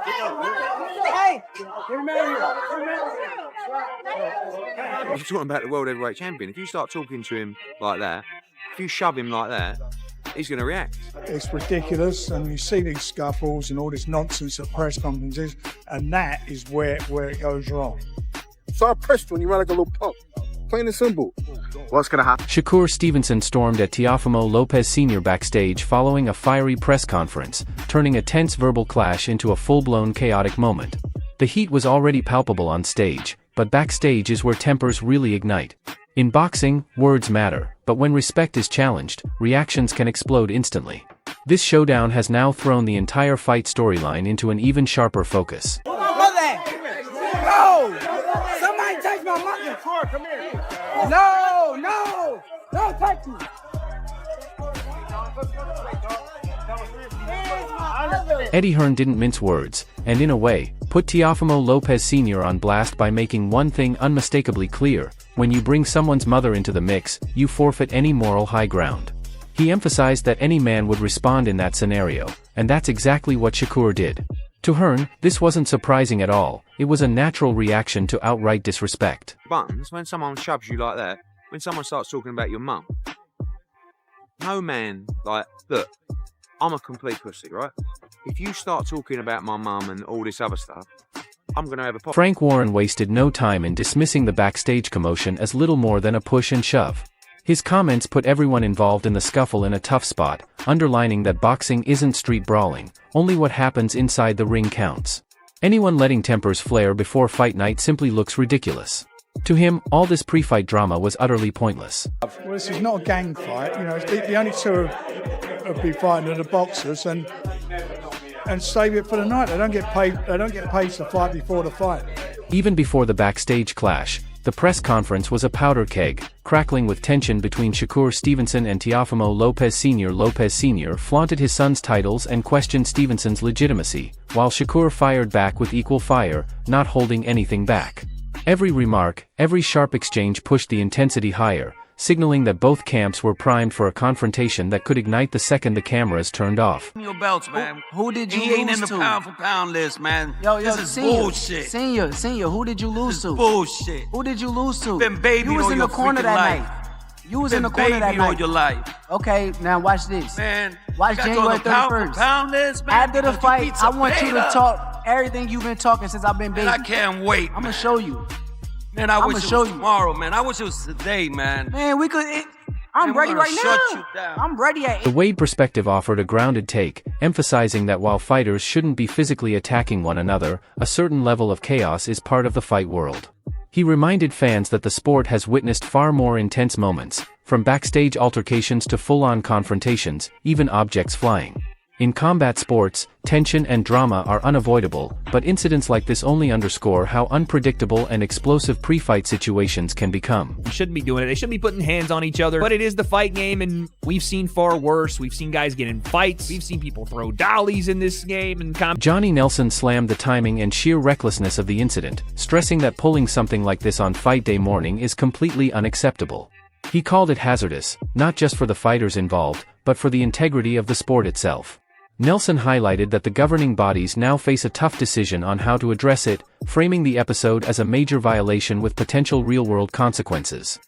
Hey! You're talking about the world heavyweight champion. If you start talking to him like that, if you shove him like that, he's going to react. It's ridiculous, and you see these scuffles and all this nonsense at press conferences, and that is where it goes wrong. So I pressed when you ran like a little punk. Plain and simple. What's going to happen? Shakur Stevenson stormed at Teofimo Lopez Sr. backstage following a fiery press conference, turning a tense verbal clash into a full-blown chaotic moment. The heat was already palpable on stage, but backstage is where tempers really ignite. In boxing, words matter, but when respect is challenged, reactions can explode instantly. This showdown has now thrown the entire fight storyline into an even sharper focus. No! Somebody touch my mother! Come here! No! Don't touch me! Eddie Hearn didn't mince words, and in a way, put Teofimo Lopez Sr. on blast by making one thing unmistakably clear: when you bring someone's mother into the mix, you forfeit any moral high ground. He emphasized that any man would respond in that scenario, and that's exactly what Shakur did. To Hearn, this wasn't surprising at all. It was a natural reaction to outright disrespect. Buttons, when someone shoves you like that, when someone starts talking about your mum, no man, like, look, I'm a complete pussy, right? If you start talking about my mum and all this other stuff, I'm going to have a pop. Frank Warren wasted no time in dismissing the backstage commotion as little more than a push and shove. His comments put everyone involved in the scuffle in a tough spot, underlining that boxing isn't street brawling, only what happens inside the ring counts. Anyone letting tempers flare before fight night simply looks ridiculous. To him, all this pre-fight drama was utterly pointless. Well, this is not a gang fight, you know. The only two have been fighting are the boxers, and save it for the night. They don't get paid to fight before the fight. Even before the backstage clash, the press conference was a powder keg, crackling with tension between Shakur Stevenson and Teofimo Lopez Sr. Lopez Sr. flaunted his son's titles and questioned Stevenson's legitimacy, while Shakur fired back with equal fire, not holding anything back. Every remark, every sharp exchange pushed the intensity higher, signaling that both camps were primed for a confrontation that could ignite the second the cameras turned off. Your belts, man. Who did you he lose ain't in the to? pound for pound list, man. Yo, this is senior, bullshit. Senior, who did you lose to? Bullshit. Who did you lose to? Been baby you was all in the your corner freaking that life. night. You was in the corner that baby all night. your life. Okay, now watch this. Man, watch I got January you on the pound 31st. for pound list, man. After the because fight, you beat I want you to Cepeda. talk everything you've been talking since I've been baby. Man, I can't wait. I'm gonna show you. Man, I wish it show was you. tomorrow, man. I wish it was today, man. Man, we could. I'm Man, we're ready gonna right shut now. you down. I'm ready at The Wade perspective offered a grounded take, emphasizing that while fighters shouldn't be physically attacking one another, a certain level of chaos is part of the fight world. He reminded fans that the sport has witnessed far more intense moments, from backstage altercations to full-on confrontations, even objects flying. In combat sports, tension and drama are unavoidable, but incidents like this only underscore how unpredictable and explosive pre-fight situations can become. You shouldn't be doing it. They shouldn't be putting hands on each other, but it is the fight game, and we've seen far worse. We've seen guys get in fights. We've seen people throw dollies in this game. And Johnny Nelson slammed the timing and sheer recklessness of the incident, stressing that pulling something like this on fight day morning is completely unacceptable. He called it hazardous, not just for the fighters involved, but for the integrity of the sport itself. Nelson highlighted that the governing bodies now face a tough decision on how to address it, framing the episode as a major violation with potential real-world consequences.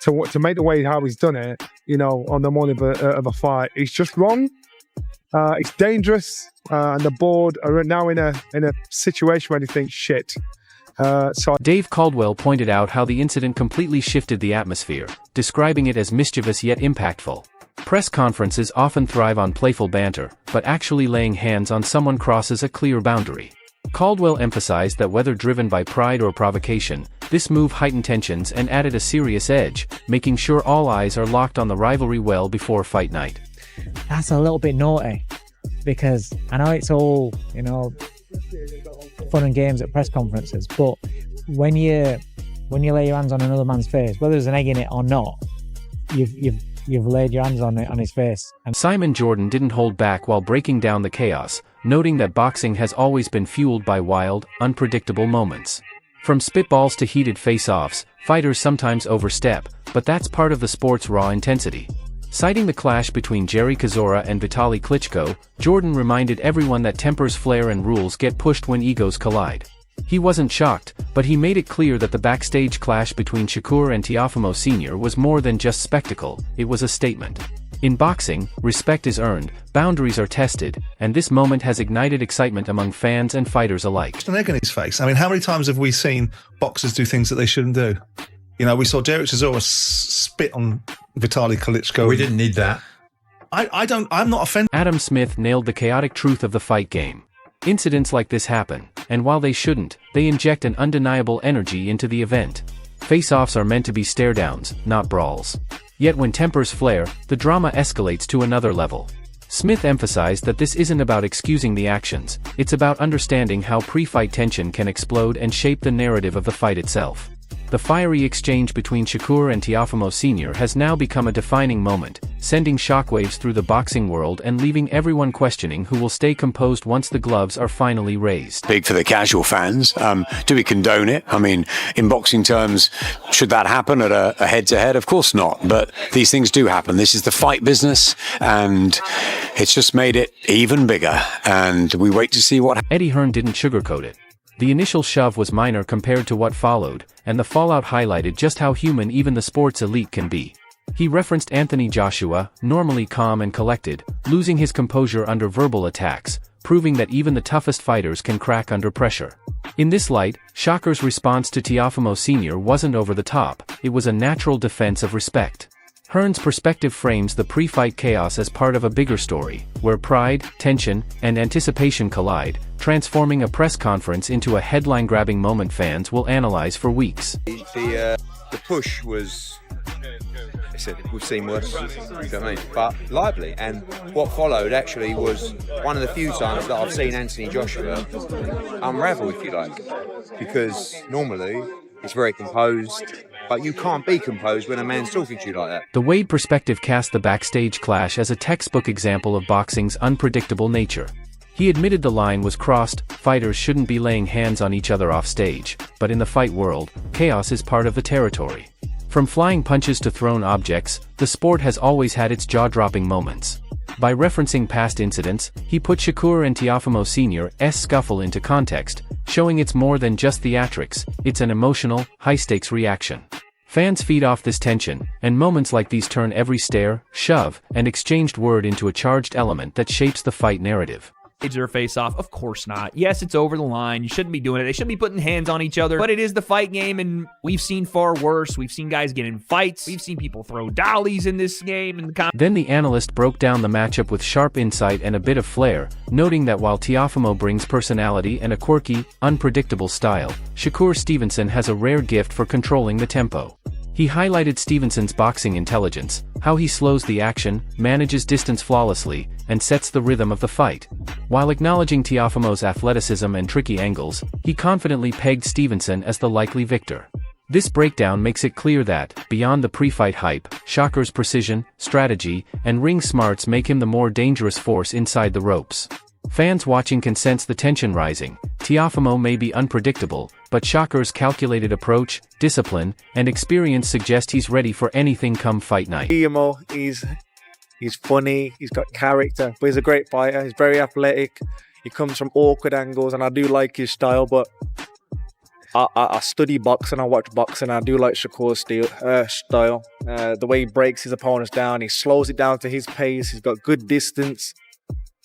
To make the way how he's done it, you know, on the morning of a fight, it's just wrong. It's dangerous, and the board are now in a situation where they think shit. Dave Caldwell pointed out how the incident completely shifted the atmosphere, describing it as mischievous yet impactful. Press conferences often thrive on playful banter, but actually laying hands on someone crosses a clear boundary. Caldwell emphasized that whether driven by pride or provocation, this move heightened tensions and added a serious edge, making sure all eyes are locked on the rivalry well before fight night. That's a little bit naughty, because I know it's all, you know, fun and games at press conferences, but when you lay your hands on another man's face, whether there's an egg in it or not, you've laid your hands on his face. And Simon Jordan didn't hold back while breaking down the chaos, noting that boxing has always been fueled by wild, unpredictable moments. From spitballs to heated face-offs, fighters sometimes overstep, but that's part of the sport's raw intensity. Citing the clash between Jerry Kozora and Vitaly Klitschko, Jordan reminded everyone that tempers flare and rules get pushed when egos collide. He wasn't shocked, but he made it clear that the backstage clash between Shakur and Teofimo Sr. was more than just spectacle, it was a statement. In boxing, respect is earned, boundaries are tested, and this moment has ignited excitement among fans and fighters alike. An egg in his face. I mean, how many times have we seen boxers do things that they shouldn't do? You know, we saw Jerry Kozora spit on Vitaly Klitschko. We didn't need that. I'm not offended. Adam Smith nailed the chaotic truth of the fight game. Incidents like this happen, and while they shouldn't, they inject an undeniable energy into the event. Face-offs are meant to be stare-downs, not brawls. Yet when tempers flare, the drama escalates to another level. Smith emphasized that this isn't about excusing the actions, it's about understanding how pre-fight tension can explode and shape the narrative of the fight itself. The fiery exchange between Shakur and Teofimo Sr. has now become a defining moment, sending shockwaves through the boxing world and leaving everyone questioning who will stay composed once the gloves are finally raised. Big for the casual fans. Do we condone it? I mean, in boxing terms, should that happen at a head-to-head? Of course not, but these things do happen. This is the fight business, and it's just made it even bigger, and we wait to see what happens. Eddie Hearn didn't sugarcoat it. The initial shove was minor compared to what followed, and the fallout highlighted just how human even the sport's elite can be. He referenced Anthony Joshua, normally calm and collected, losing his composure under verbal attacks, proving that even the toughest fighters can crack under pressure. In this light, Shakur's response to Teofimo Sr. wasn't over the top, it was a natural defense of respect. Hearn's perspective frames the pre-fight chaos as part of a bigger story, where pride, tension, and anticipation collide, transforming a press conference into a headline-grabbing moment fans will analyze for weeks. The push was, we've seen worse, you know what I mean, but lively. And what followed actually was one of the few times that I've seen Anthony Joshua unravel, if you like, because normally it's very composed. But you can't be composed when a man's talking to you like that. The Wade perspective cast the backstage clash as a textbook example of boxing's unpredictable nature. He admitted the line was crossed, fighters shouldn't be laying hands on each other off stage, but in the fight world, chaos is part of the territory. From flying punches to thrown objects, the sport has always had its jaw-dropping moments. By referencing past incidents, he put Shakur and Teofimo Sr.'s scuffle into context, showing it's more than just theatrics, it's an emotional, high-stakes reaction. Fans feed off this tension, and moments like these turn every stare, shove, and exchanged word into a charged element that shapes the fight narrative. Or face off? Of course not. Yes, it's over the line. You shouldn't be doing it. They shouldn't be putting hands on each other. But it is the fight game, and we've seen far worse. We've seen guys get in fights. We've seen people throw dollies in this game. Then the analyst broke down the matchup with sharp insight and a bit of flair, noting that while Teofimo brings personality and a quirky, unpredictable style, Shakur Stevenson has a rare gift for controlling the tempo. He highlighted Stevenson's boxing intelligence, how he slows the action, manages distance flawlessly, and sets the rhythm of the fight. While acknowledging Teofimo's athleticism and tricky angles, he confidently pegged Stevenson as the likely victor. This breakdown makes it clear that, beyond the pre-fight hype, Shakur's precision, strategy, and ring smarts make him the more dangerous force inside the ropes. Fans watching can sense the tension rising. Teofimo may be unpredictable, but Shakur's calculated approach, discipline, and experience suggest he's ready for anything come fight night. He's funny, he's got character, but he's a great fighter. He's very athletic. He comes from awkward angles, and I do like his style, but I study boxing, I watch boxing, I do like Shakur's style. The way he breaks his opponents down, he slows it down to his pace, he's got good distance.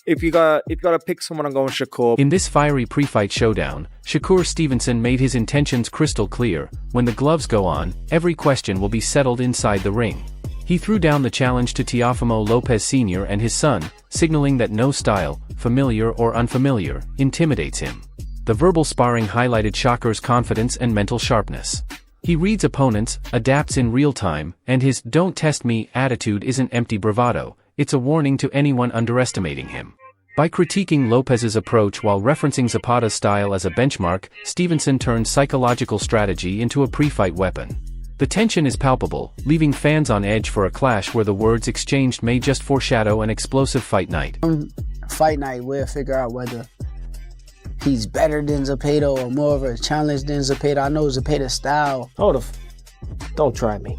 If you gotta pick someone, I'm going Shakur. In this fiery pre-fight showdown, Shakur Stevenson made his intentions crystal clear. When the gloves go on, every question will be settled inside the ring. He threw down the challenge to Teofimo Lopez Sr. and his son, signaling that no style, familiar or unfamiliar, intimidates him. The verbal sparring highlighted Shakur's confidence and mental sharpness. He reads opponents, adapts in real time, and his "don't test me" attitude isn't empty bravado. It's a warning to anyone underestimating him. By critiquing Lopez's approach while referencing Zapata's style as a benchmark, Stevenson turned psychological strategy into a pre-fight weapon. The tension is palpable, leaving fans on edge for a clash where the words exchanged may just foreshadow an explosive fight night. Fight night, we'll figure out whether he's better than Zapata or more of a challenge than Zapata. I know Zapata's style. Don't try me.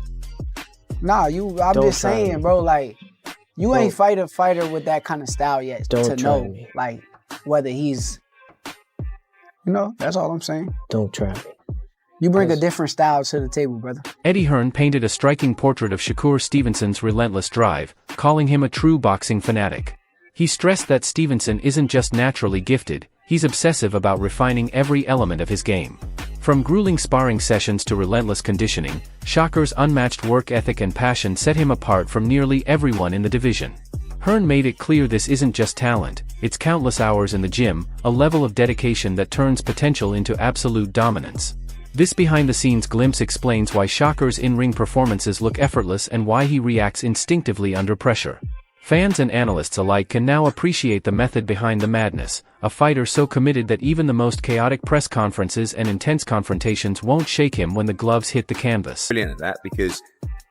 Nah, I'm Don't just try saying, me. bro. Like, you Don't- ain't fight a fighter with that kind of style yet Don't to try know, me. like, whether he's, that's all I'm saying. Don't try me. You bring a different style to the table, brother. Eddie Hearn painted a striking portrait of Shakur Stevenson's relentless drive, calling him a true boxing fanatic. He stressed that Stevenson isn't just naturally gifted, he's obsessive about refining every element of his game. From grueling sparring sessions to relentless conditioning, Shakur's unmatched work ethic and passion set him apart from nearly everyone in the division. Hearn made it clear this isn't just talent, it's countless hours in the gym, a level of dedication that turns potential into absolute dominance. This behind-the-scenes glimpse explains why Shakur's in-ring performances look effortless and why he reacts instinctively under pressure. Fans and analysts alike can now appreciate the method behind the madness, a fighter so committed that even the most chaotic press conferences and intense confrontations won't shake him when the gloves hit the canvas. Brilliant at that because,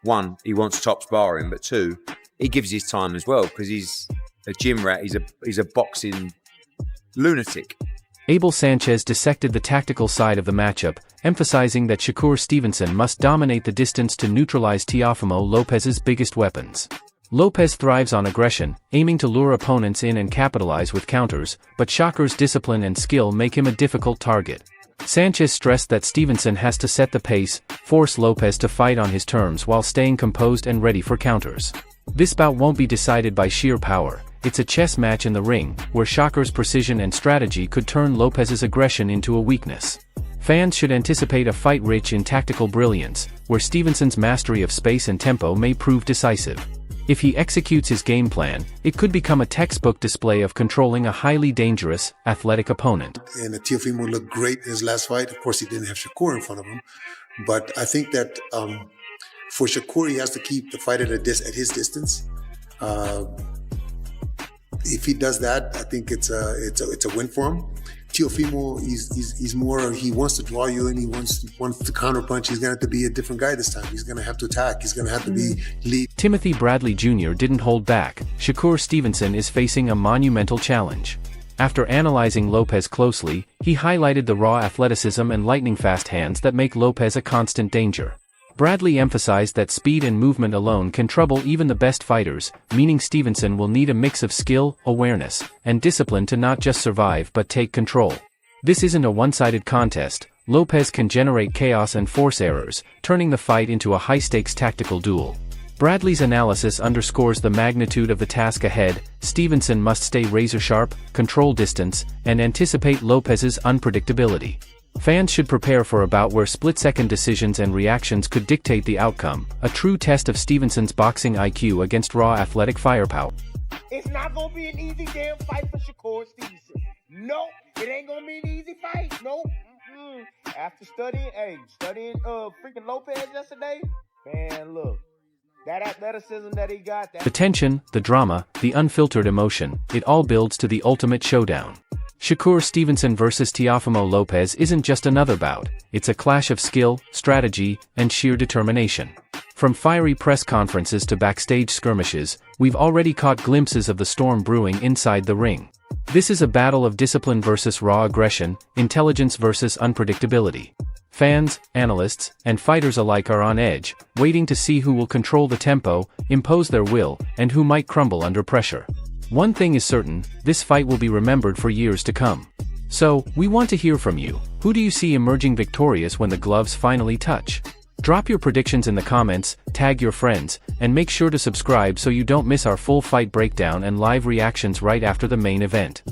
one, he wants top sparring, but two, he gives his time as well because he's a gym rat, he's a boxing lunatic. Abel Sanchez dissected the tactical side of the matchup, emphasizing that Shakur Stevenson must dominate the distance to neutralize Teofimo Lopez's biggest weapons. Lopez thrives on aggression, aiming to lure opponents in and capitalize with counters, but Shakur's discipline and skill make him a difficult target. Sanchez stressed that Stevenson has to set the pace, force Lopez to fight on his terms while staying composed and ready for counters. This bout won't be decided by sheer power. It's a chess match in the ring, where Shakur's precision and strategy could turn Lopez's aggression into a weakness. Fans should anticipate a fight rich in tactical brilliance, where Stevenson's mastery of space and tempo may prove decisive. If he executes his game plan, it could become a textbook display of controlling a highly dangerous, athletic opponent. And Teofimo looked great in his last fight. Of course, he didn't have Shakur in front of him. But I think that for Shakur, he has to keep the fight at his distance. If he does that, I think it's a win for him. Teofimo, he's more, he wants to draw you in, he wants to counterpunch. He's going to have to be a different guy this time. He's going to have to attack. He's going to have to be lead. Timothy Bradley Jr. didn't hold back. Shakur Stevenson is facing a monumental challenge. After analyzing Lopez closely, he highlighted the raw athleticism and lightning-fast hands that make Lopez a constant danger. Bradley emphasized that speed and movement alone can trouble even the best fighters, meaning Stevenson will need a mix of skill, awareness, and discipline to not just survive but take control. This isn't a one-sided contest. Lopez can generate chaos and force errors, turning the fight into a high-stakes tactical duel. Bradley's analysis underscores the magnitude of the task ahead. Stevenson must stay razor-sharp, control distance, and anticipate Lopez's unpredictability. Fans should prepare for a bout where split-second decisions and reactions could dictate the outcome, a true test of Stevenson's boxing IQ against raw athletic firepower. It's not going to be an easy damn fight for Shakur Stevenson. No, it ain't going to be an easy fight. Nope. After studying freaking Lopez yesterday, man, look. That athleticism that he got. The tension, the drama, the unfiltered emotion, it all builds to the ultimate showdown. Shakur Stevenson versus Teofimo Lopez isn't just another bout, it's a clash of skill, strategy, and sheer determination. From fiery press conferences to backstage skirmishes, we've already caught glimpses of the storm brewing inside the ring. This is a battle of discipline versus raw aggression, intelligence versus unpredictability. Fans, analysts, and fighters alike are on edge, waiting to see who will control the tempo, impose their will, and who might crumble under pressure. One thing is certain, this fight will be remembered for years to come. So, we want to hear from you. Who do you see emerging victorious when the gloves finally touch? Drop your predictions in the comments, tag your friends, and make sure to subscribe so you don't miss our full fight breakdown and live reactions right after the main event.